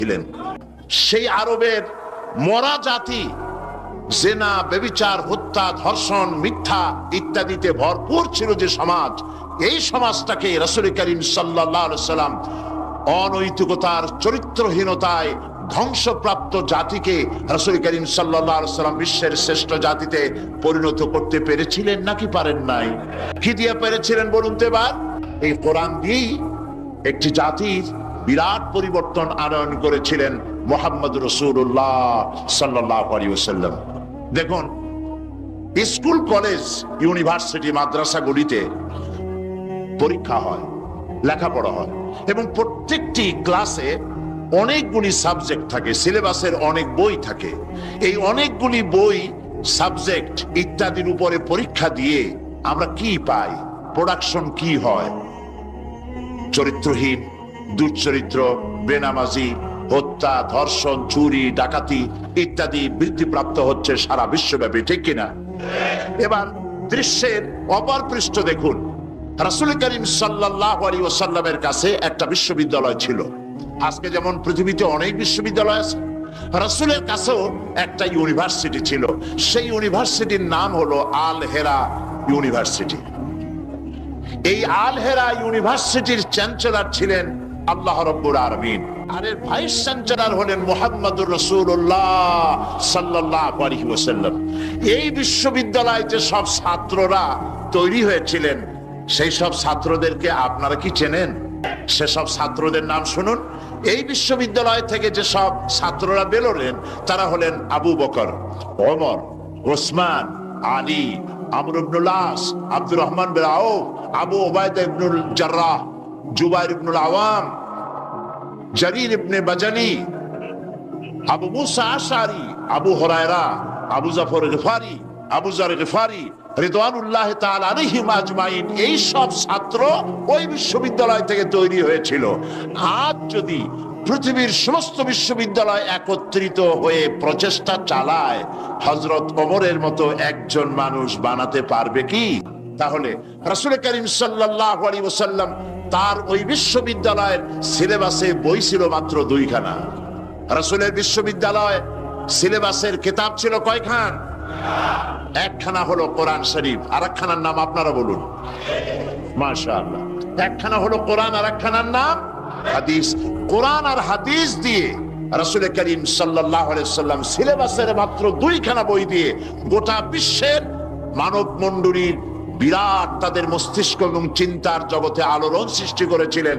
ছিলেন। সেই আরবের মরা জাতি জেনা, ব্যভিচার, হত্যা, ধর্ষণ, মিথ্যা ইত্যাদিতে ভরপুর ছিল যে সমাজ, এই সমাজটাকে রাসূল করিম সাল্লাল্লাহু আলাইহি সাল্লাম অনৈতিকতার, চরিত্রহীনতায় ধ্বংসপ্রাপ্ত জাতিকে রাসূল করিম সাল্লাল্লাহু আলাইহি সাল্লাম বিশ্বের শ্রেষ্ঠ জাতিতে পরিণত করতে পেরেছিলেন নাকি পারেন নাই? কি দিয়ে পেরেছিলেন বলুন তো এবার? এই কোরআন দিয়েই একটি জাতির বিরাট পরিবর্তন আনয়ন করেছিলেন মুহাম্মদ রাসূলুল্লাহ সাল্লাল্লাহু আলাইহি ওয়াসাল্লাম। দেখুন, স্কুল, কলেজ, ইউনিভার্সিটি, মাদ্রাসাগুলিতে পরীক্ষা হয়, লেখাপড়া হয় এবং প্রত্যেকটি ক্লাসে অনেকগুলি সাবজেক্ট থাকে, সিলেবাসের অনেক বই থাকে। এই অনেকগুলি বই, সাবজেক্ট ইত্যাদির উপরে পরীক্ষা দিয়ে আমরা কি পাই? প্রোডাকশন কি হয়? চরিত্রহীন, দুশ্চরিত্র, বেনামাজি, হত্যা, ধর্ষণ, চুরি, ডাকাতি ইত্যাদি বৃদ্ধিপ্রাপ্ত হচ্ছে সারা বিশ্বব্যাপী, ঠিক কিনা? এবার দৃশ্যের অপর পৃষ্ঠ দেখুন, রাসূল করিম সাল্লাল্লাহু আলাইহি ওয়াসাল্লামের কাছে একটা বিশ্ববিদ্যালয় ছিল। আজকে যেমন পৃথিবীতে অনেক বিশ্ববিদ্যালয় আছে, রাসূলের কাছেও একটা ইউনিভার্সিটি ছিল। সেই ইউনিভার্সিটির নাম হলো আল হেরা ইউনিভার্সিটি। এই আল হেরা ইউনিভার্সিটির চ্যান্সেলর ছিলেন আল্লাহ রাব্বুল আলামিন, আর এর ভাইস চ্যান্সেলর হলেন মুহাম্মদুর রাসূলুল্লাহ সাল্লাল্লাহু আলাইহি ওয়াসাল্লাম। এই বিশ্ববিদ্যালয়ে যে সব ছাত্ররা তৈরি হয়েছিলেন, সেই সব ছাত্রদেরকে আপনারা কি চেনেন? সেসব ছাত্রদের নাম শুনুন। এই বিশ্ববিদ্যালয় থেকে যে সব ছাত্ররা বেরোলেন, তারা হলেন আবু বকর, ওমর, ওসমান, আলী, আমর ইবনুল আস, আব্দুর রহমান বিন আউফ, আবু উবাইদা ইবনুল জাররাহ, জুবাইর ইবনুল আওয়াম, জারির ইবনে বাজানি, আবু মুসা আশআরী, আবু হুরায়রা, আবু জাফর গিফারি, আবু যার গিফারি রিদওয়ানুল্লাহ তাআলা আলাইহিম আজমাইন। এই সব ছাত্র ওই বিশ্ববিদ্যালয় থেকে তৈরি হয়েছিল। আজ যদি পৃথিবীর সমস্ত বিশ্ববিদ্যালয় একত্রিত হয়ে প্রচেষ্টা চালায়, হযরত ওমরের মতো একজন মানুষ বানাতে পারবে কি? তাহলে রাসূল করিম সাল্লাল্লাহু আলাইহি ওয়াসাল্লাম তার ওই বিশ্ববিদ্যালয়ের সিলেবাসে বই ছিল মাত্র 2খানা। রাসূলের বিশ্ববিদ্যালয় সিলেবাসের কিতাব ছিল কয়খান? একখানা হলো কোরআন শরীফ, আর একখানার নাম আপনারা বলুন। মাশাআল্লাহ, একখানা হলো কোরআন, আর একখানার নাম হাদিস। কোরআন আর হাদিস দিয়ে রাসূল করিম সাল্লাল্লাহু আলাইহি ওয়াসাল্লাম সিলেবাসের মাত্র 2খানা বই দিয়ে গোটা বিশ্বের মানব মণ্ডলীর বিরাট তাদের মস্তিষ্ক এবং চিন্তার জগতে আলোড়ন সৃষ্টি করেছিলেন।